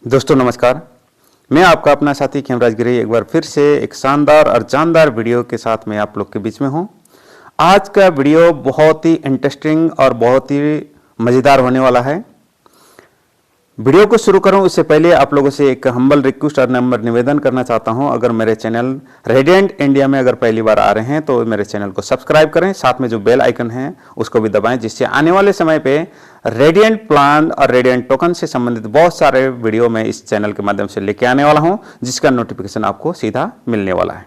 दोस्तों नमस्कार, मैं आपका अपना साथी खेमराज गिरी एक बार फिर से एक शानदार और जानदार वीडियो के साथ मैं आप लोग के बीच में हूं। आज का वीडियो बहुत ही इंटरेस्टिंग और बहुत ही मज़ेदार होने वाला है। वीडियो को शुरू करूं उससे पहले आप लोगों से एक हम्बल रिक्वेस्ट और नंबर निवेदन करना चाहता हूं। अगर मेरे चैनल रेडिएंट इंडिया में अगर पहली बार आ रहे हैं तो मेरे चैनल को सब्सक्राइब करें, साथ में जो बेल आइकन है उसको भी दबाएं, जिससे आने वाले समय पे रेडिएंट प्लान और रेडिएंट टोकन से संबंधित बहुत सारे वीडियो मैं इस चैनल के माध्यम से लेके आने वाला हूं, जिसका नोटिफिकेशन आपको सीधा मिलने वाला है।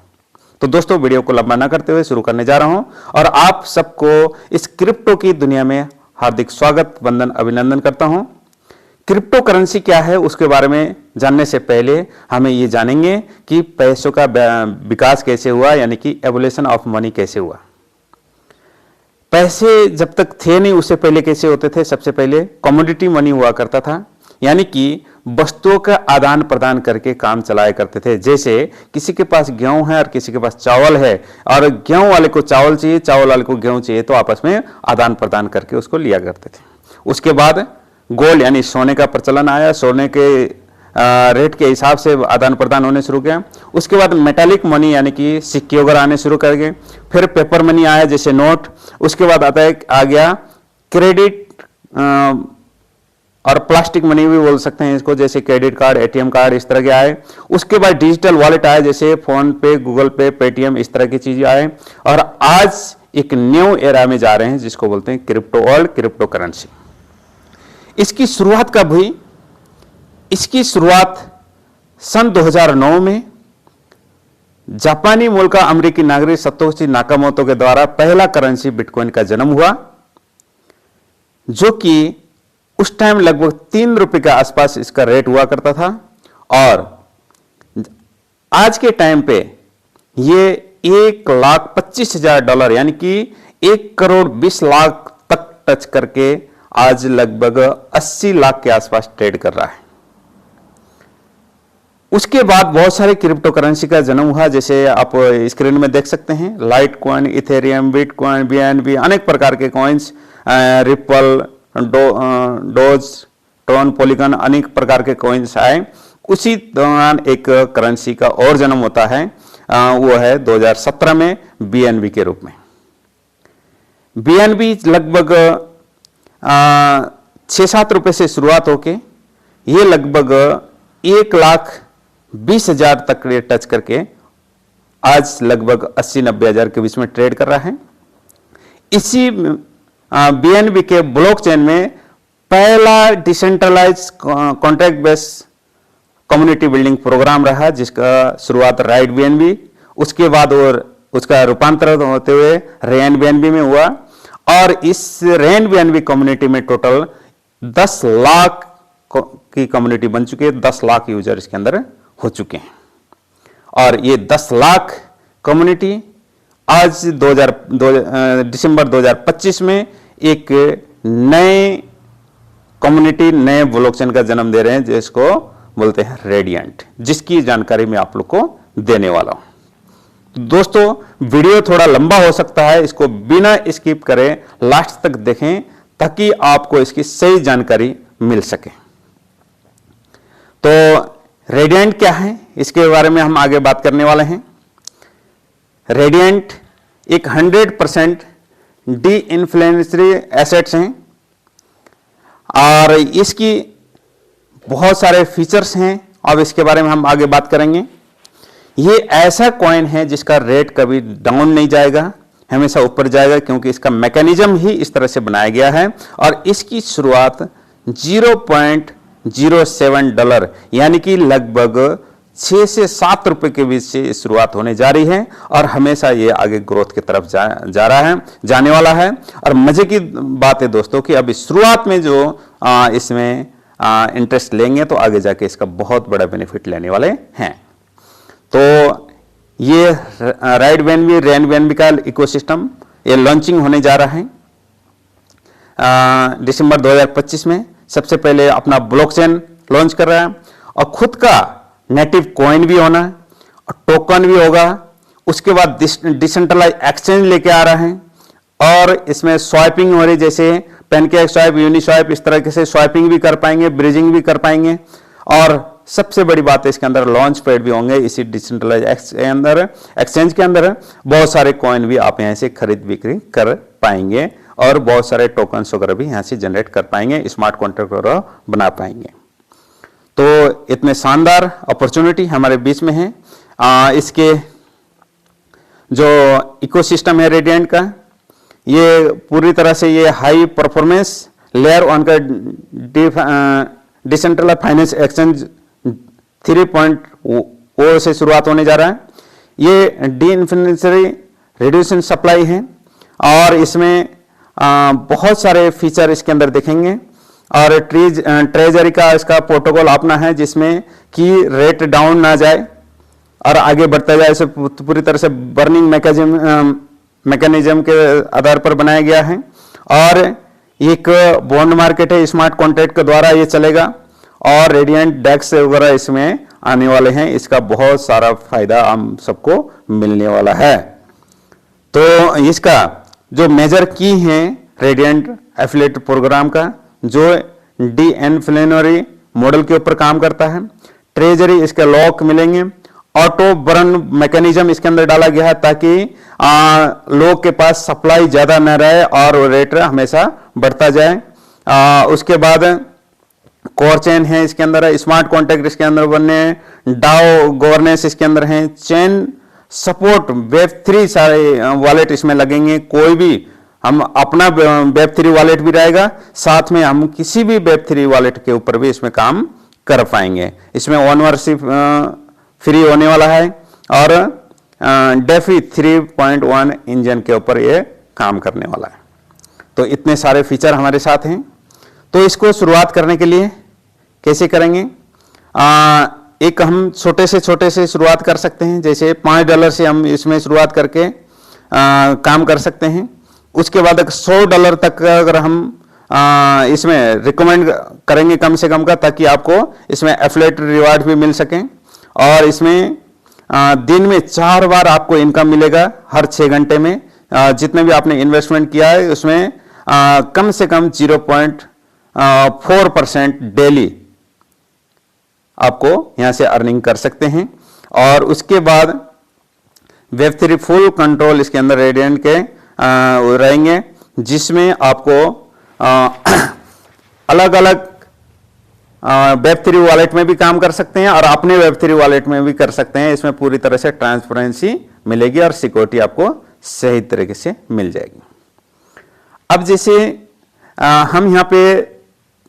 तो दोस्तों वीडियो को लंबा न करते हुए शुरू करने जा रहा हूं और आप सबको इस क्रिप्टो की दुनिया में हार्दिक स्वागत, वंदन, अभिनंदन करता हूं। क्रिप्टो करेंसी क्या है उसके बारे में जानने से पहले हमें ये जानेंगे कि पैसों का विकास कैसे हुआ, यानी कि एवोल्यूशन ऑफ मनी कैसे हुआ। पैसे जब तक थे नहीं उससे पहले कैसे होते थे? सबसे पहले कमोडिटी मनी हुआ करता था, यानी कि वस्तुओं का आदान प्रदान करके काम चलाया करते थे। जैसे किसी के पास गेहूं है और किसी के पास चावल है और गेहूं वाले को चावल चाहिए, चावल वाले को गेहूं चाहिए, तो आपस में आदान प्रदान करके उसको लिया करते थे। उसके बाद गोल्ड यानी सोने का प्रचलन आया, सोने के रेट के हिसाब से आदान प्रदान होने शुरू किया। उसके बाद मेटालिक मनी यानी कि सिक्के वगैरह आने शुरू कर गए। फिर पेपर मनी आया जैसे नोट। उसके बाद आ गया क्रेडिट और प्लास्टिक मनी भी बोल सकते हैं इसको, जैसे क्रेडिट कार्ड, एटीएम कार्ड, इस तरह के आए। उसके बाद डिजिटल वॉलेट आए, जैसे फोन पे, गूगल पे, पेटीएम, इस तरह की चीजें आए। और आज एक न्यू एरा में जा रहे हैं जिसको बोलते हैं क्रिप्टो वर्ल्ड, क्रिप्टो करेंसी। इसकी शुरुआत कब हुई? इसकी शुरुआत सन 2009 में जापानी मूल का अमेरिकी नागरिक सतोशी नाकामोतो के द्वारा पहला करेंसी बिटकॉइन का जन्म हुआ, जो कि उस टाइम लगभग 3 रुपए के आसपास इसका रेट हुआ करता था। और आज के टाइम पे ये $1,25,000 यानी कि 1,20,00,000 तक टच करके आज लगभग 80 लाख के आसपास ट्रेड कर रहा है। उसके बाद बहुत सारे क्रिप्टो करेंसी का जन्म हुआ, जैसे आप स्क्रीन में देख सकते हैं, light coin, Ethereum, bitcoin, BNB, अनेक प्रकार के coins, ripple, dose, Tron, polygon, अनेक प्रकार के कॉइन्स आए। उसी दौरान एक करेंसी का और जन्म होता है, वो है 2017 में बीएनबी के रूप में। बीएनबी लगभग 6-7 रुपए से शुरुआत होके ये लगभग 1,20,000 तक टच करके आज लगभग 80-90 हजार के बीच में ट्रेड कर रहा है। इसी बीएनबी के ब्लॉकचेन में पहला decentralize contract base community building program रहा, जिसका शुरुआत राइट बीएनबी, उसके बाद और उसका रूपांतरण होते हुए रेन बीएनबी में हुआ। और इस रेन बीएनबी कम्युनिटी में टोटल 10 लाख की कम्युनिटी बन चुकी है, 10 लाख यूजर इसके अंदर हो चुके हैं। और ये 10 लाख कम्युनिटी आज दिसंबर 2025 में एक नए कम्युनिटी, नए ब्लॉकचेन का जन्म दे रहे हैं, जिसको बोलते हैं रेडिएंट, जिसकी जानकारी मैं आप लोग को देने वाला हूं। दोस्तों वीडियो थोड़ा लंबा हो सकता है, इसको बिना स्किप करें लास्ट तक देखें ताकि आपको इसकी सही जानकारी मिल सके। तो रेडिएंट क्या है इसके बारे में हम आगे बात करने वाले हैं। रेडिएंट एक 100% डी इन्फ्लेशनरी एसेट्स हैं और इसकी बहुत सारे फीचर्स हैं। अब इसके बारे में हम आगे बात करेंगे। ये ऐसा कॉइन है जिसका रेट कभी डाउन नहीं जाएगा, हमेशा ऊपर जाएगा, क्योंकि इसका मैकेनिज्म ही इस तरह से बनाया गया है। और इसकी शुरुआत $0.07 यानी कि लगभग 6 से 7 रुपए के बीच से शुरुआत होने जा रही है और हमेशा ये आगे ग्रोथ की तरफ जा रहा है, जाने वाला है। और मजे की बात है दोस्तों कि अभी शुरुआत में जो इसमें इंटरेस्ट लेंगे तो आगे जाके इसका बहुत बड़ा बेनिफिट लेने वाले हैं। तो ये राइट बीएनबी, रेन बीएनबी का इकोसिस्टम ये लॉन्चिंग होने जा रहा है दिसंबर 2025 में। सबसे पहले अपना ब्लॉकचेन लॉन्च कर रहा है और खुद का नेटिव कॉइन भी होना है और टोकन भी होगा। उसके बाद डिसेंट्रलाइज एक्सचेंज लेके आ रहा है और इसमें स्वाइपिंग हो रही, जैसे पेनकेक स्वाइप, यूनिस्वाइप, इस तरह से स्वाइपिंग भी कर पाएंगे, ब्रिजिंग भी कर पाएंगे। और सबसे बड़ी बात है इसके अंदर लॉन्च पैड भी होंगे। इसी डिसेंट्रलाइज एक्सचेंज के अंदर बहुत सारे कॉइन भी आप यहाँ से खरीद बिक्री कर पाएंगे और बहुत सारे टोकन्स वगैरह भी यहाँ से जनरेट कर पाएंगे, स्मार्ट कॉन्ट्रैक्ट वगैरह बना पाएंगे। तो इतने शानदार अपॉर्चुनिटी हमारे बीच में है। इसके जो इकोसिस्टम है रेडिएंट का, ये पूरी तरह से ये हाई परफॉर्मेंस लेयर वन का डिसेंट्रलाइज फाइनेंस एक्सचेंज 3.0 से शुरुआत होने जा रहा है। ये डी इन्फिनिटरी रिड्यूसिंग सप्लाई है और इसमें बहुत सारे फीचर इसके अंदर देखेंगे और ट्रेजरी का इसका प्रोटोकॉल अपना है जिसमें कि रेट डाउन ना जाए और आगे बढ़ता जाए। इसे पूरी तरह से बर्निंग मैकेनिज्म के आधार पर बनाया गया है और एक बॉन्ड मार्केट है, स्मार्ट कॉन्ट्रैक्ट के द्वारा ये चलेगा और रेडिएंट डेक्स वगैरह इसमें आने वाले हैं। इसका बहुत सारा फायदा हम सबको मिलने वाला है। तो इसका जो मेजर की है रेडिएंट एफिलिएट प्रोग्राम का, जो डी इन्फ्लेशनरी मॉडल के ऊपर काम करता है। ट्रेजरी इसके लॉक मिलेंगे, ऑटो बर्न मैकेनिज्म इसके अंदर डाला गया है ताकि लोग के पास सप्लाई ज्यादा न रहे और रेट हमेशा बढ़ता जाए। उसके बाद कोर चेन है इसके अंदर, स्मार्ट कॉन्ट्रैक्ट इसके अंदर बनने, डाओ गवर्नेंस इसके अंदर है, चेन सपोर्ट, वेब3 सारे वॉलेट इसमें लगेंगे। कोई भी हम अपना वेब3 वॉलेट भी रहेगा, साथ में हम किसी भी वेब3 वॉलेट के ऊपर भी इसमें काम कर पाएंगे। इसमें ओनरशिप फ्री होने वाला है और डेफी 3.1 इंजन के ऊपर ये काम करने वाला है। तो इतने सारे फीचर हमारे साथ हैं। तो इसको शुरुआत करने के लिए कैसे करेंगे? एक हम छोटे से शुरुआत कर सकते हैं, जैसे $5 से हम इसमें शुरुआत करके काम कर सकते हैं। उसके बाद $100 तक अगर हम इसमें रिकमेंड करेंगे कम से कम का, ताकि आपको इसमें एफिलिएट रिवार्ड भी मिल सकें और इसमें दिन में 4 बार आपको इनकम मिलेगा हर 6 घंटे में। जितने भी आपने इन्वेस्टमेंट किया है उसमें कम से कम 0.4% डेली आपको यहां से अर्निंग कर सकते हैं। और उसके बाद वेब3 फुल कंट्रोल इसके अंदर रेडिएंट के रहेंगे, जिसमें आपको अलग अलग वेब3 वॉलेट में भी काम कर सकते हैं और अपने वेब3 वॉलेट में भी कर सकते हैं। इसमें पूरी तरह से ट्रांसपेरेंसी मिलेगी और सिक्योरिटी आपको सही तरीके से मिल जाएगी। अब जैसे हम यहाँ पे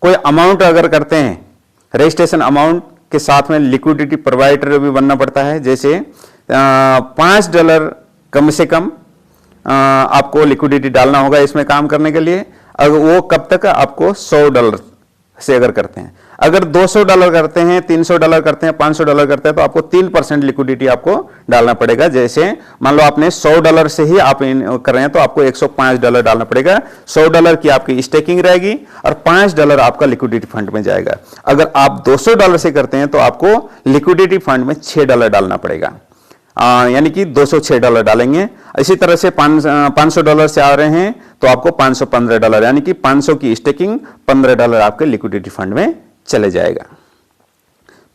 कोई अमाउंट अगर करते हैं, रजिस्ट्रेशन अमाउंट के साथ में लिक्विडिटी प्रोवाइडर भी बनना पड़ता है। जैसे $5 कम से कम आपको लिक्विडिटी डालना होगा इसमें काम करने के लिए। अगर वो कब तक? आपको $100 से अगर करते हैं, अगर $200 करते हैं, $300 करते हैं, $500 करते हैं, तो आपको 3% लिक्विडिटी आपको डालना पड़ेगा। जैसे मान लो आपने $100 से ही आप कर रहे हैं तो आपको $105 डालना पड़ेगा। $100 की आपकी स्टेकिंग रहेगी और $5 आपका लिक्विडिटी फंड में जाएगा। अगर आप $200 से करते हैं तो आपको लिक्विडिटी फंड में $6 डालना पड़ेगा, यानी कि $206 डालेंगे। इसी तरह से $500 से आ रहे हैं तो आपको $515, यानी कि 500 की स्टेकिंग, $15 आपके लिक्विडिटी फंड में चले जाएगा।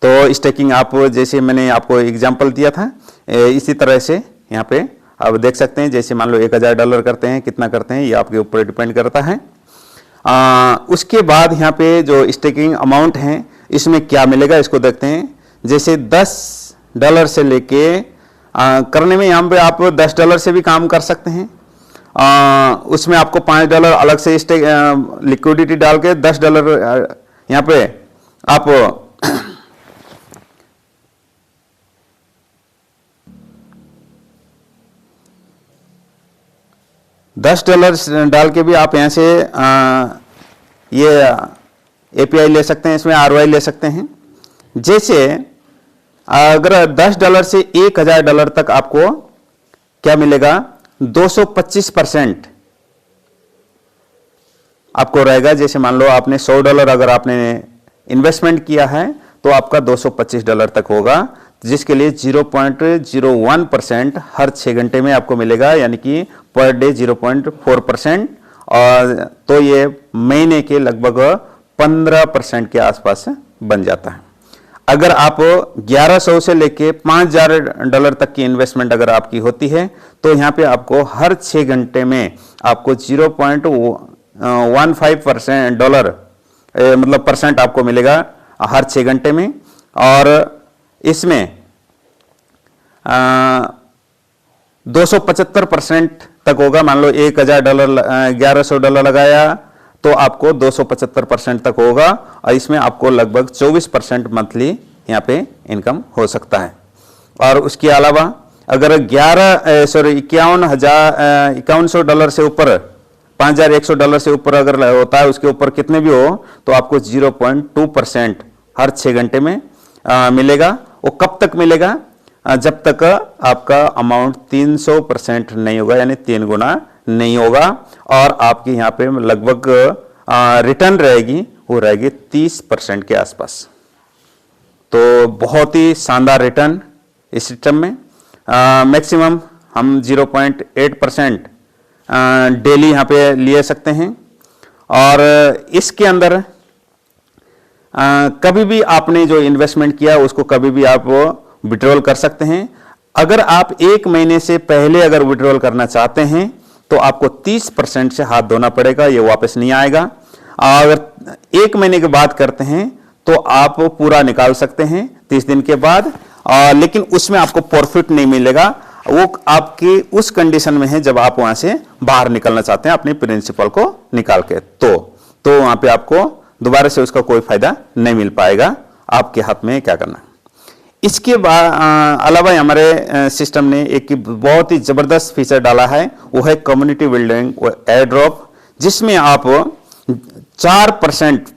तो स्टेकिंग आप, जैसे मैंने आपको एग्जांपल दिया था, इसी तरह से यहाँ पे आप देख सकते हैं। जैसे मान लो $1000 करते हैं, कितना करते हैं ये आपके ऊपर डिपेंड करता है। उसके बाद यहाँ पे जो स्टेकिंग अमाउंट है इसमें क्या मिलेगा इसको देखते हैं। जैसे $10 से लेके करने में यहाँ पे आप $10 से भी काम कर सकते हैं। उसमें आपको $5 अलग से लिक्विडिटी डाल के $10 यहाँ पे आप $10 डाल के भी आप यहाँ से ये API ले सकते हैं, इसमें ROI ले सकते हैं। जैसे अगर $10 से $1000 तक आपको क्या मिलेगा? 225% आपको रहेगा। जैसे मान लो आपने $100 अगर आपने इन्वेस्टमेंट किया है तो आपका $225 तक होगा, जिसके लिए 0.01% हर 6 घंटे में आपको मिलेगा, यानी कि पर डे 0.4%। और तो ये महीने के लगभग 15% के आसपास बन जाता है। अगर आप 1100 से लेके $5000 तक की इन्वेस्टमेंट अगर आपकी होती है तो यहाँ पे आपको हर 6 घंटे में आपको 0.15% डॉलर मतलब परसेंट आपको मिलेगा हर 6 घंटे में। और इसमें 275% तक होगा। मान लो $1000 $1100 लगाया तो आपको 275% तक होगा और इसमें आपको लगभग 24% मंथली यहाँ पे इनकम हो सकता है। और उसके अलावा अगर $5100 से ऊपर $5100 से ऊपर अगर होता है, उसके ऊपर कितने भी हो तो आपको 0.2% हर 6 घंटे में मिलेगा। वो कब तक मिलेगा? जब तक आपका अमाउंट 300% नहीं होगा, यानी 3 गुना नहीं होगा। और आपकी यहाँ पे लगभग रिटर्न रहेगी, वो रहेगी 30% के आसपास। तो बहुत ही शानदार रिटर्न इस सिस्टम में। मैक्सिमम हम 0.8% डेली यहाँ पे ले सकते हैं। और इसके अंदर कभी भी आपने जो इन्वेस्टमेंट किया उसको कभी भी आप विड्रॉल कर सकते हैं। अगर आप 1 महीने से पहले अगर विड्रॉल करना चाहते हैं तो आपको 30% से हाथ धोना पड़ेगा, ये वापस नहीं आएगा। अगर 1 महीने के बाद करते हैं तो आप पूरा निकाल सकते हैं 30 दिन के बाद, लेकिन उसमें आपको प्रॉफिट नहीं मिलेगा। वो आपकी उस कंडीशन में है जब आप वहां से बाहर निकलना चाहते हैं अपने प्रिंसिपल को निकाल के, तो वहां पे आपको दोबारा से उसका कोई फायदा नहीं मिल पाएगा। आपके हाथ में क्या करना। इसके अलावा हमारे सिस्टम ने एक बहुत ही जबरदस्त फीचर डाला है, वो है कम्युनिटी बिल्डिंग एयर ड्रॉप, जिसमें आप 4%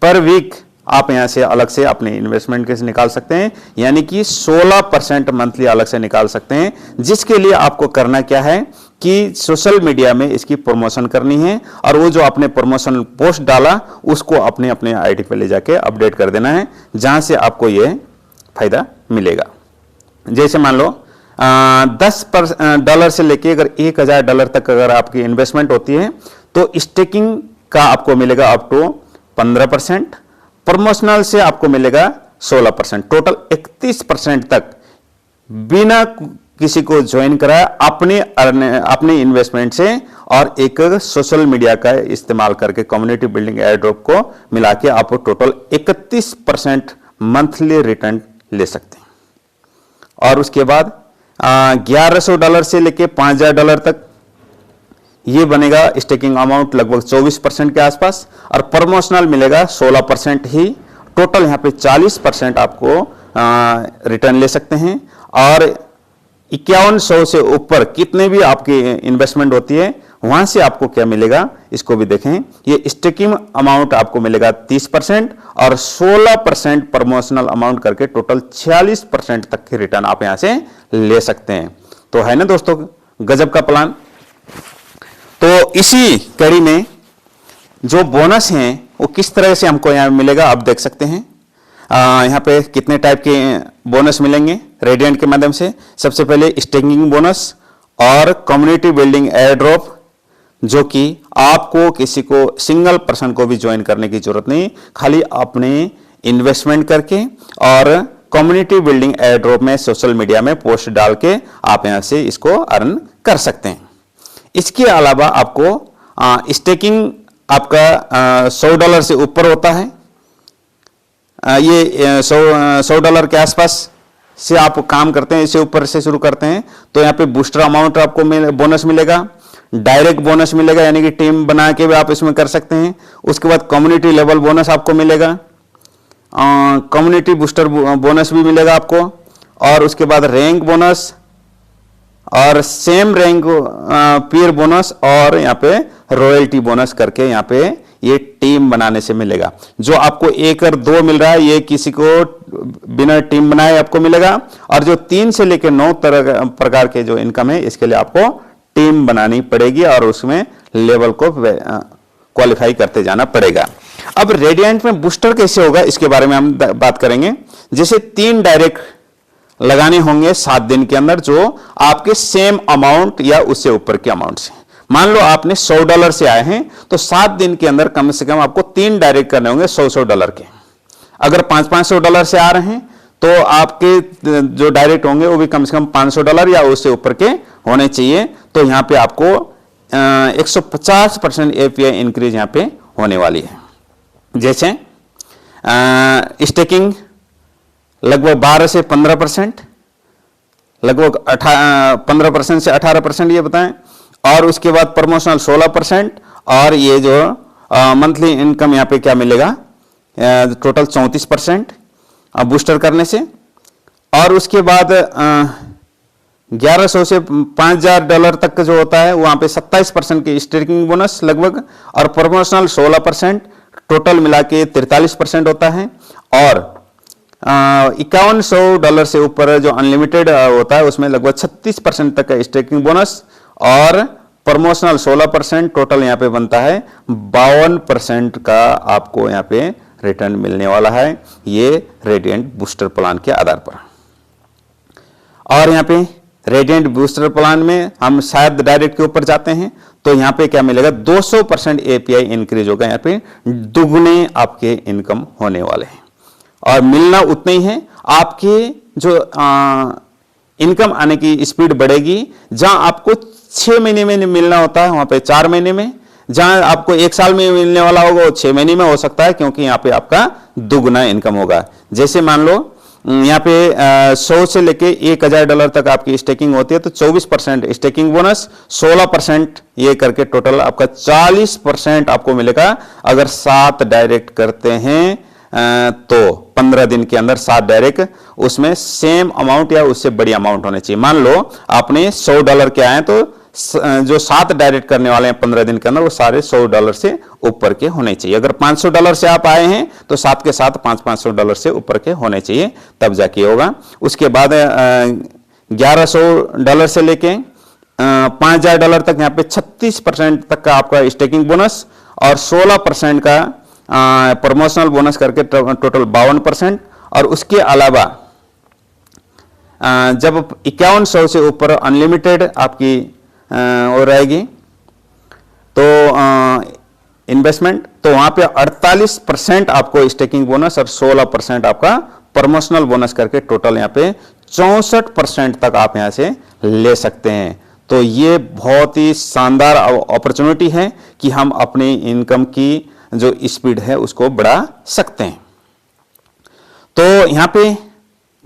पर वीक आप यहां से अलग से अपने इन्वेस्टमेंट के से निकाल सकते हैं, यानी कि 16% मंथली अलग से निकाल सकते हैं। जिसके लिए आपको करना क्या है कि सोशल मीडिया में इसकी प्रमोशन करनी है और वो जो आपने प्रमोशन पोस्ट डाला उसको अपने अपने आईडी पे ले जाके अपडेट कर देना है, जहां से आपको ये फायदा मिलेगा। जैसे मान लो $10 से लेके अगर $1000 तक अगर आपकी इन्वेस्टमेंट होती है तो स्टेकिंग का आपको मिलेगा अप टू 15%, प्रमोशनल से आपको मिलेगा 16%, टोटल 31% तक बिना किसी को ज्वाइन कराया अपने इन्वेस्टमेंट से और एक सोशल मीडिया का इस्तेमाल करके कम्युनिटी बिल्डिंग एयर ड्रॉप को मिला के आप टोटल 31% मंथली रिटर्न ले सकते हैं। और उसके बाद $1100 से लेके $5000 तक ये बनेगा स्टेकिंग अमाउंट लगभग 24% के आसपास, और प्रमोशनल मिलेगा 16% ही। टोटल यहाँ पे 40% आपको रिटर्न ले सकते हैं। और 5100 से ऊपर कितने भी आपकी इन्वेस्टमेंट होती है वहां से आपको क्या मिलेगा इसको भी देखें। ये स्टेकिंग अमाउंट आपको मिलेगा 30% और 16% प्रमोशनल अमाउंट करके टोटल 46% तक की रिटर्न आप यहां से ले सकते हैं। तो है ना दोस्तों गजब का प्लान। तो इसी कड़ी में जो बोनस हैं वो किस तरह से हमको यहां मिलेगा आप देख सकते हैं। यहाँ पे कितने टाइप के बोनस मिलेंगे रेडिएंट के माध्यम से। सबसे पहले स्टेकिंग बोनस और कम्युनिटी बिल्डिंग एयर ड्रॉप, जो कि आपको किसी को सिंगल पर्सन को भी ज्वाइन करने की जरूरत नहीं, खाली अपने इन्वेस्टमेंट करके और कम्युनिटी बिल्डिंग एयर ड्रॉप में सोशल मीडिया में पोस्ट डाल के आप यहां से इसको अर्न कर सकते हैं। इसके अलावा आपको स्टेकिंग आपका $100 से ऊपर होता है। ये $100 के आसपास से आप काम करते हैं, इससे ऊपर से शुरू करते हैं तो यहाँ पे बूस्टर अमाउंट आपको बोनस मिलेगा, डायरेक्ट बोनस मिलेगा, यानी कि टीम बना के भी आप इसमें कर सकते हैं। उसके बाद कम्युनिटी लेवल बोनस आपको मिलेगा, कम्युनिटी बूस्टर बोनस भी मिलेगा आपको, और उसके बाद रैंक बोनस और सेम रैंक पीयर बोनस और यहाँ पे रॉयल्टी बोनस करके यहाँ पे ये टीम बनाने से मिलेगा। जो आपको 1 और 2 मिल रहा है ये किसी को बिना टीम बनाए आपको मिलेगा, और जो 3 से लेकर 9 प्रकार के जो इनकम है इसके लिए आपको टीम बनानी पड़ेगी और उसमें लेवल को क्वालिफाई करते जाना पड़ेगा। अब रेडिएंट में बूस्टर कैसे होगा इसके बारे में हम बात करेंगे। जैसे 3 डायरेक्ट लगाने होंगे 7 दिन के अंदर, जो आपके सेम अमाउंट या उससे ऊपर के अमाउंट से। मान लो आपने $100 से आए हैं तो 7 दिन के अंदर कम से कम आपको 3 डायरेक्ट करने होंगे $100 के। अगर $500 से आ रहे हैं तो आपके जो डायरेक्ट होंगे वो भी कम से कम $500 या उससे ऊपर के होने चाहिए। तो यहाँ पे आपको 150% एपीआई इंक्रीज यहाँ पे होने वाली है। जैसे स्टेकिंग लगभग 12 से 15%, लगभग 15% से 18% ये बताएं, और उसके बाद प्रमोशनल 16%, और ये जो मंथली इनकम यहाँ पे क्या मिलेगा टोटल 34% बूस्टर करने से। और उसके बाद 1100 से $5000 तक जो होता है वहां पे 27% की स्टेकिंग बोनस लगभग, और प्रमोशनल 16%, टोटल मिला के 43% होता है। और $5100 से ऊपर जो अनलिमिटेड होता है उसमें लगभग 36% तक का स्टेकिंग बोनस, और प्रमोशनल 16%, टोटल यहाँ पे बनता है 52% का आपको यहाँ पे रिटर्न मिलने वाला है, ये रेडिएंट बूस्टर प्लान के आधार पर। और यहाँ पे रेडिएंट बूस्टर प्लान में हम शायद डायरेक्ट के ऊपर जाते हैं तो यहाँ पे क्या मिलेगा 200% एपीआई इंक्रीज होगा, यहाँ पे दुगने आपके इनकम होने वाले हैं। और मिलना उतना ही है, आपके जो इनकम आने की स्पीड बढ़ेगी। जहां आपको 6 महीने में मिलना होता है वहां पे 4 महीने में, जहां आपको 1 साल में मिलने वाला होगा वो 6 महीने में हो सकता है, क्योंकि यहाँ पे आपका दुगना इनकम होगा। जैसे मान लो यहाँ पे 100 से लेके $1000 तक आपकी स्टेकिंग होती है तो 24% स्टेकिंग बोनस, 16% ये करके टोटल आपका 40% आपको मिलेगा। अगर 7 डायरेक्ट करते हैं तो 15 दिन के अंदर 7 डायरेक्ट, उसमें सेम अमाउंट या उससे बड़ी अमाउंट होनी चाहिए। मान लो आपने $100 के आए तो जो 7 डायरेक्ट करने वाले हैं 15 दिन के अंदर वो सारे $100 से ऊपर के होने चाहिए। अगर $500 से आप आए हैं तो 7 के साथ $500 से ऊपर के होने चाहिए, तब जाके होगा। उसके बाद $1100 से लेके $5000 तक यहाँ पे 36% तक का आपका स्टेकिंग बोनस, और 16% का प्रमोशनल बोनस करके टोटल 52%। और उसके अलावा जब 5100 से ऊपर अनलिमिटेड आपकी हो रहेगी तो इन्वेस्टमेंट, तो वहां पे 48% आपको स्टेकिंग बोनस और 16% आपका प्रमोशनल बोनस करके टोटल यहाँ पे 64% तक आप यहाँ से ले सकते हैं। तो ये बहुत ही शानदार अपॉर्चुनिटी है कि हम अपनी इनकम की जो स्पीड है उसको बढ़ा सकते हैं। तो यहाँ पे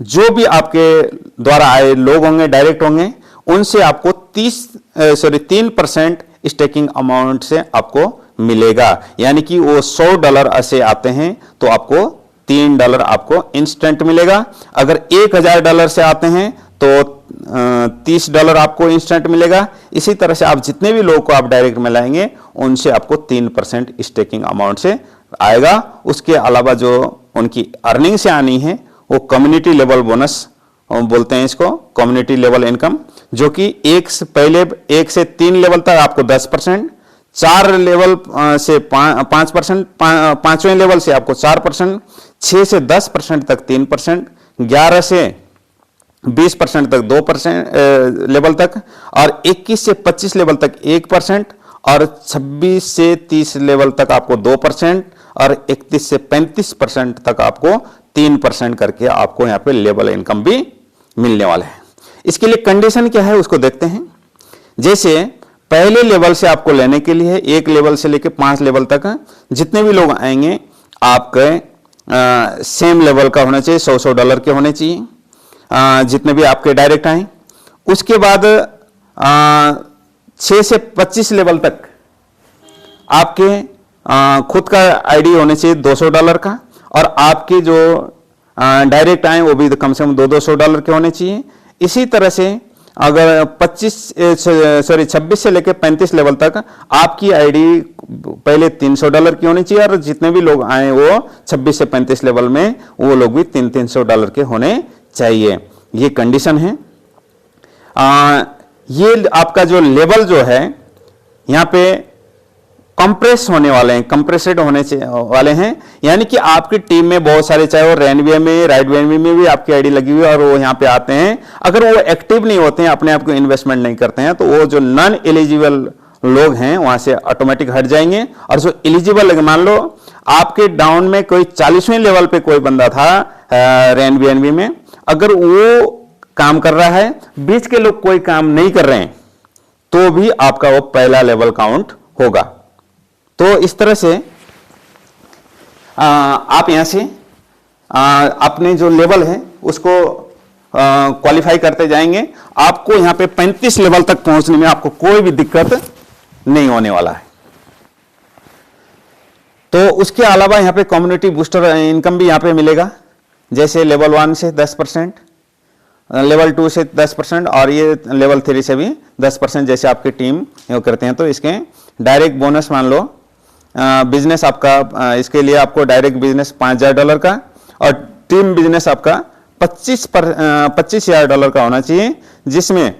जो भी आपके द्वारा आए लोग होंगे, डायरेक्ट होंगे, उनसे आपको 3% स्टेकिंग अमाउंट से आपको मिलेगा। यानी कि वो $100 ऐसे आते हैं तो आपको $3 आपको इंस्टेंट मिलेगा। अगर $1000 से आते हैं तो $30 आपको इंस्टेंट मिलेगा। इसी तरह से आप जितने भी लोगों को आप डायरेक्ट में लाएंगे उनसे आपको 3% स्टेकिंग अमाउंट से आएगा। उसके अलावा जो उनकी अर्निंग से आनी है वो कम्युनिटी लेवल बोनस बोलते हैं इसको, कम्युनिटी लेवल इनकम, जो कि 1 से 3 लेवल तक आपको 10%, 4 लेवल से 5%, 5वें लेवल से आपको 4%, 6 से 10% तक 3%, 11 से 20% तक 2% लेवल तक, और 21 से 25 लेवल तक 1%, और 26 से 30 लेवल तक आपको 2%, और 31 से 35% तक आपको 3% करके आपको यहाँ पे लेवल इनकम भी मिलने वाला है। इसके लिए कंडीशन क्या है उसको देखते हैं। जैसे पहले लेवल से आपको लेने के लिए 1 लेवल से लेके 5 लेवल तक जितने भी लोग आएंगे आपके सेम लेवल का होना चाहिए, $100 के होने चाहिए जितने भी आपके डायरेक्ट आए। उसके बाद 6 से 25 लेवल तक आपके खुद का आईडी होने चाहिए $200 का, और आपके जो डायरेक्ट आए वो भी कम से कम $200 के होने चाहिए। इसी तरह से अगर 26 से लेकर 35 लेवल तक आपकी आईडी पहले $300 की होनी चाहिए, और जितने भी लोग आए वो 26 से 35 लेवल में वो लोग भी $300 के होने चाहिए। ये कंडीशन है। ये आपका जो लेवल जो है यहाँ पे कंप्रेस होने वाले हैं, कंप्रेसेड होने वाले हैं। यानी कि आपकी टीम में बहुत सारे, चाहे वो रैनवे में, राइडवे में भी आपकी आईडी लगी हुई है और वो यहाँ पे आते हैं, अगर वो एक्टिव नहीं होते हैं, अपने आप को इन्वेस्टमेंट नहीं करते हैं, तो वो जो नॉन एलिजिबल लोग हैं वहां से ऑटोमेटिक हट जाएंगे। और जो एलिजिबल, मान लो आपके डाउन में कोई 40वें लेवल पे कोई बंदा था रेन बीएनबी में, अगर वो काम कर रहा है, बीच के लोग कोई काम नहीं कर रहे हैं, तो भी आपका वो पहला लेवल काउंट होगा। तो इस तरह से आप यहां से अपने जो लेवल है उसको क्वालिफाई करते जाएंगे। आपको यहां पे 35 लेवल तक पहुंचने में आपको कोई भी दिक्कत नहीं होने वाला है। तो उसके अलावा यहां पे कम्युनिटी बूस्टर इनकम भी यहां पे मिलेगा, जैसे लेवल 1 से 10%, लेवल 2 से 10% और ये लेवल 3 से भी 10%, जैसे आपकी टीम करते हैं। तो इसके डायरेक्ट बोनस मान लो बिजनेस आपका, इसके लिए आपको डायरेक्ट बिजनेस $5000 का और टीम बिजनेस आपका $25,000 का होना चाहिए, जिसमें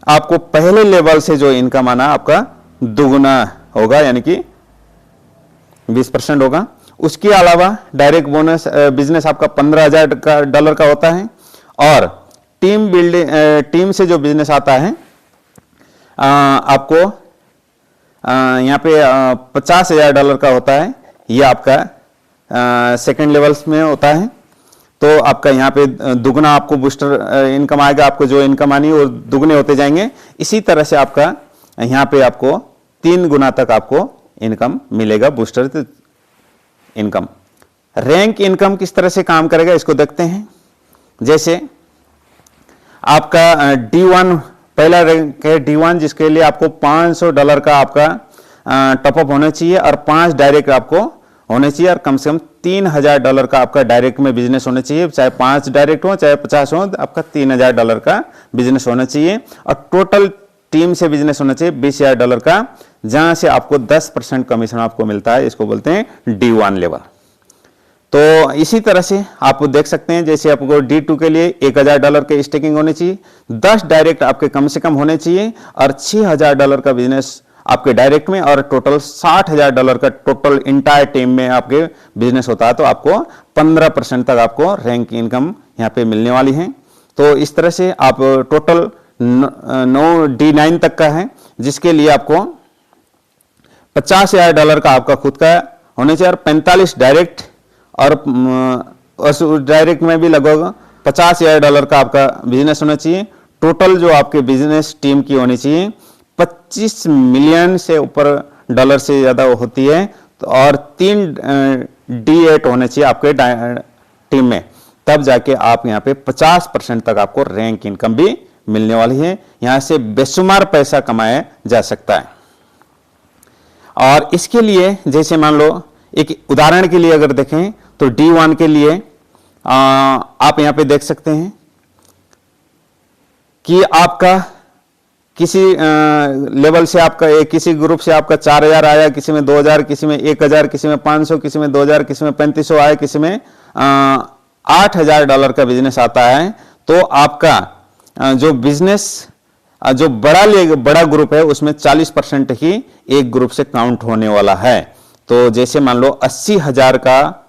आपको पहले लेवल से जो इनकम आना आपका दुगुना होगा, यानी कि 20% होगा। उसके अलावा डायरेक्ट बोनस बिजनेस आपका $15,000 का होता है, और टीम से जो बिजनेस आता है आपको यहाँ पे $50,000 का होता है। ये आपका सेकंड लेवल्स में होता है। तो आपका यहाँ पे दुगना आपको बूस्टर इनकम आएगा, आपको जो इनकम आनी है वो दुगने होते जाएंगे। इसी तरह से आपका यहाँ पे आपको 3 गुना तक आपको इनकम मिलेगा, बूस्टर इनकम। रैंक इनकम किस तरह से काम करेगा इसको देखते हैं। जैसे आपका D1 पहला रैंक है, D1, जिसके लिए आपको $500 का आपका टॉपअप होना चाहिए और 5 डायरेक्ट आपको होने चाहिए, और कम से कम $3000 का आपका डायरेक्ट में बिजनेस होना चाहिए। चाहे 5 डायरेक्ट हो चाहे 50 हो, आपका $3000 का बिजनेस होना चाहिए, और टोटल टीम से बिजनेस होना चाहिए $20,000 का, जहां से आपको 10% कमीशन आपको मिलता है। इसको बोलते हैं D1 लेवल। तो इसी तरह से आप देख सकते हैं, जैसे आपको D2 के लिए $1000 के स्टेकिंग होने चाहिए, 10 डायरेक्ट आपके कम से कम होने चाहिए, और $6000 का बिजनेस आपके डायरेक्ट में, और टोटल $60,000 का टोटल इंटायर टीम में आपके बिजनेस होता है। तो आपको 15% तक आपको रैंक इनकम यहाँ पे मिलने वाली है। तो इस तरह से आप टोटल 9 D9 तक का है, जिसके लिए आपको $50,000 का आपका खुद का होने चाहिए, और 45 डायरेक्ट, और डायरेक्ट में भी लगभग $50,000 का आपका बिजनेस होना चाहिए। टोटल जो आपके बिजनेस टीम की होनी चाहिए 25 मिलियन से ऊपर डॉलर से ज़्यादा होती है, तो और 3 D8 होने चाहिए आपके टीम में, तब जाके आप यहाँ पे 50% तक आपको रैंक इनकम भी मिलने वाली है। यहाँ से बेशुमार पैसा कमाया जा सकता है। और इसके लिए जैसे मान लो एक उदाहरण के लिए अगर देखें तो D1 के लिए आप यहाँ पे देख सकते हैं कि आपका किसी लेवल से आपका किसी ग्रुप से आपका 4000 आया, किसी में 2000, किसी में 1000, किसी में 500, किसी में 2000, किसी में 3500 आया, किसी में $8000 का बिजनेस आता है। तो आपका जो बिजनेस जो बड़ा ग्रुप है उसमें 40% ही एक ग्रुप से काउंट होने वाला है। तो जैसे मान लो 80,000 का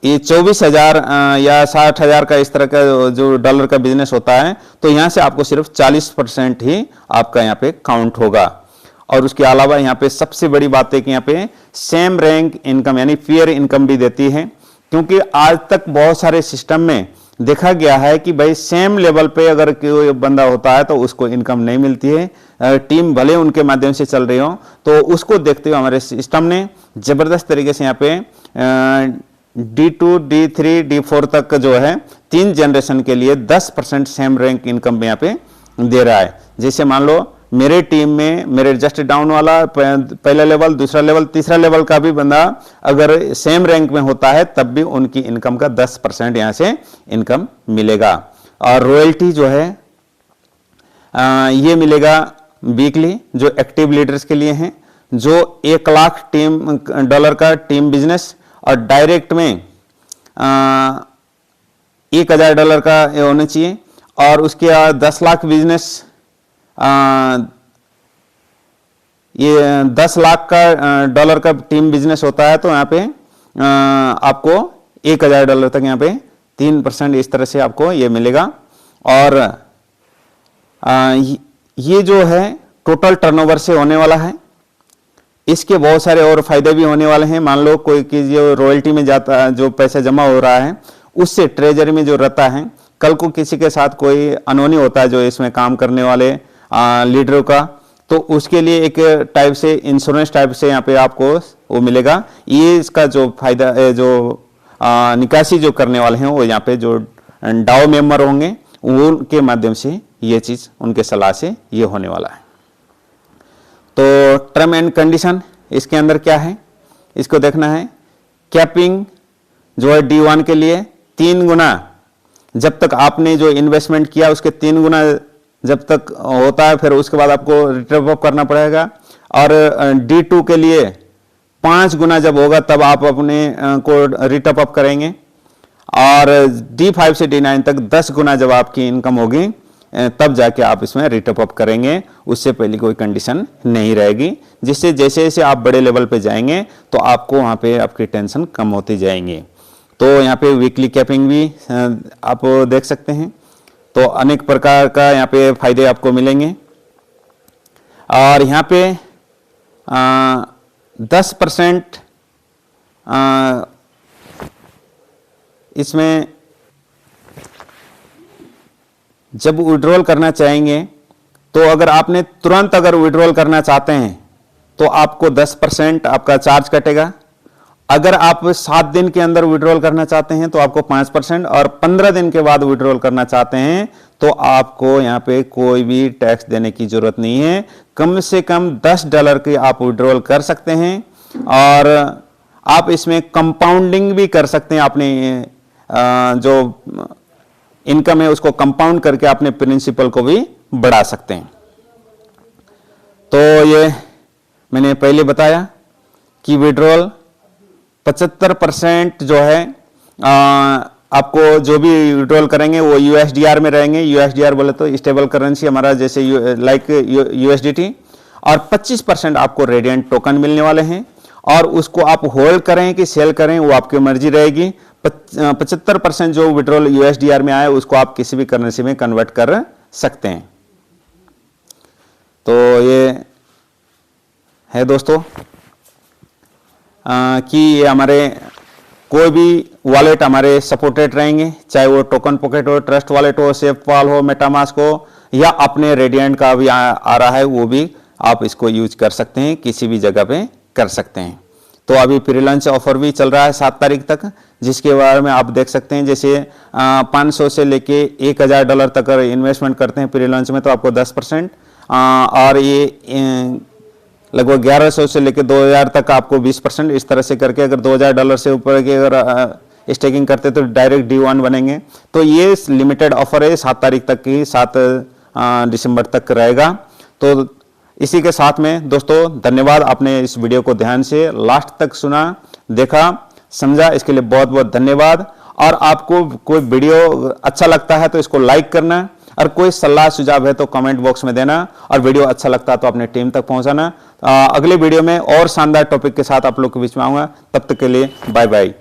ये 24,000 या 60,000 का इस तरह का जो डॉलर का बिजनेस होता है, तो यहां से आपको सिर्फ 40% ही आपका यहाँ पे काउंट होगा। और उसके अलावा यहाँ पे सबसे बड़ी बात है कि यहाँ पे सेम रैंक इनकम यानी फेयर इनकम भी देती है, क्योंकि आज तक बहुत सारे सिस्टम में देखा गया है कि भाई सेम लेवल पे अगर कोई बंदा होता है तो उसको इनकम नहीं मिलती है, टीम भले उनके माध्यम से चल रही हो। तो उसको देखते हुए हमारे सिस्टम ने जबरदस्त तरीके से यहाँ पे D2, D3, D4 तक जो है 3 जनरेशन के लिए 10% सेम रैंक इनकम यहाँ पे दे रहा है। जैसे मान लो मेरे टीम में मेरे जस्ट डाउन वाला पहला लेवल, दूसरा लेवल, तीसरा लेवल का भी बंदा अगर सेम रैंक में होता है तब भी उनकी इनकम का 10% यहाँ से इनकम मिलेगा। और रॉयल्टी जो है ये मिलेगा वीकली, जो एक्टिव लीडर्स के लिए हैं, जो 1 लाख $1 का टीम बिजनेस और डायरेक्ट में $1000 का होना चाहिए, और उसके बाद 10 लाख बिजनेस ये 10 लाख का डॉलर का टीम बिजनेस होता है। तो यहाँ पे आपको $1000 तक यहाँ पे 3% इस तरह से आपको ये मिलेगा। और ये जो है टोटल टर्नओवर से होने वाला है। इसके बहुत सारे और फायदे भी होने वाले हैं। मान लो कोई की जो रॉयल्टी में जाता, जो पैसा जमा हो रहा है उससे ट्रेजरी में जो रहता है, कल को किसी के साथ कोई अनहोनी होता है जो इसमें काम करने वाले लीडरों का, तो उसके लिए एक टाइप से इंश्योरेंस टाइप से यहाँ पे आपको वो मिलेगा। ये इसका जो फायदा जो निकासी जो करने वाले हैं वो यहाँ पे जो डाओ मेंबर होंगे उनके माध्यम से ये चीज उनके सलाह से ये होने वाला है। तो टर्म एंड कंडीशन इसके अंदर क्या है, इसको देखना है। कैपिंग जो है D1 के लिए 3 गुना, जब तक आपने जो इन्वेस्टमेंट किया उसके 3 गुना जब तक होता है, फिर उसके बाद आपको रिटर्न अप करना पड़ेगा। और D2 के लिए 5 गुना जब होगा तब आप अपने को रिटर्न अप करेंगे। और D5 से D9 तक 10 गुना जब आपकी इनकम होगी तब जाके आप इसमें रिटर्न अप करेंगे, उससे पहले कोई कंडीशन नहीं रहेगी। जिससे जैसे जैसे आप बड़े लेवल पे जाएंगे तो आपको वहां पे आपकी टेंशन कम होती जाएंगे। तो यहाँ पे वीकली कैपिंग भी आप देख सकते हैं। तो अनेक प्रकार का यहाँ पे फायदे आपको मिलेंगे। और यहाँ पे 10% इसमें जब विड्रॉल करना चाहेंगे तो अगर आपने तुरंत अगर विड्रॉल करना चाहते हैं तो आपको 10% आपका चार्ज कटेगा। अगर आप 7 दिन के अंदर विड्रॉल करना चाहते हैं तो आपको 5%, और 15 दिन के बाद विड्रॉल करना चाहते हैं तो आपको यहाँ पे कोई भी टैक्स देने की जरूरत नहीं है। कम से कम $10 की आप विड्रॉल कर सकते हैं और आप इसमें कंपाउंडिंग भी कर सकते हैं। अपने जो इनकम है उसको कंपाउंड करके अपने प्रिंसिपल को भी बढ़ा सकते हैं। तो ये मैंने पहले बताया कि विड्रॉल 75% जो है आपको जो भी विड्रॉल करेंगे वो USDR में रहेंगे। USDR बोले तो स्टेबल करेंसी हमारा जैसे लाइक USDT। और 25% आपको रेडिएंट टोकन मिलने वाले हैं और उसको आप होल्ड करें कि सेल करें वो आपकी मर्जी रहेगी। 75% जो विड्रॉल USDR में आए उसको आप किसी भी करेंसी में कन्वर्ट कर सकते हैं। तो ये है दोस्तों कि ये हमारे कोई भी वॉलेट हमारे सपोर्टेड रहेंगे, चाहे वो टोकन पॉकेट हो, ट्रस्ट वॉलेट हो, सेफपाल हो, मेटामास्क हो, या अपने रेडिएंट का भी आ रहा है वो भी आप इसको यूज कर सकते हैं, किसी भी जगह पे कर सकते हैं। तो अभी प्री लॉन्च ऑफर भी चल रहा है 7 तारीख तक, जिसके बारे में आप देख सकते हैं। जैसे 500 से लेके $1000 तक अगर इन्वेस्टमेंट करते हैं प्री लॉन्च में तो आपको 10%, और ये लगभग 1100 से लेके 2000 तक आपको 20%। इस तरह से करके अगर $2000 से ऊपर की अगर स्टेकिंग करते तो डायरेक्ट D1 बनेंगे। तो ये लिमिटेड ऑफर है 7 तारीख तक की, 7 दिसंबर तक रहेगा। तो इसी के साथ में दोस्तों धन्यवाद, आपने इस वीडियो को ध्यान से लास्ट तक सुना, देखा, समझा, इसके लिए बहुत बहुत धन्यवाद। और आपको कोई वीडियो अच्छा लगता है तो इसको लाइक करना, और कोई सलाह सुझाव है तो कमेंट बॉक्स में देना, और वीडियो अच्छा लगता है तो अपने टीम तक पहुंचाना। अगले वीडियो में और शानदार टॉपिक के साथ आप लोग के बीच में आऊंगा। तब तक के लिए बाय बाय।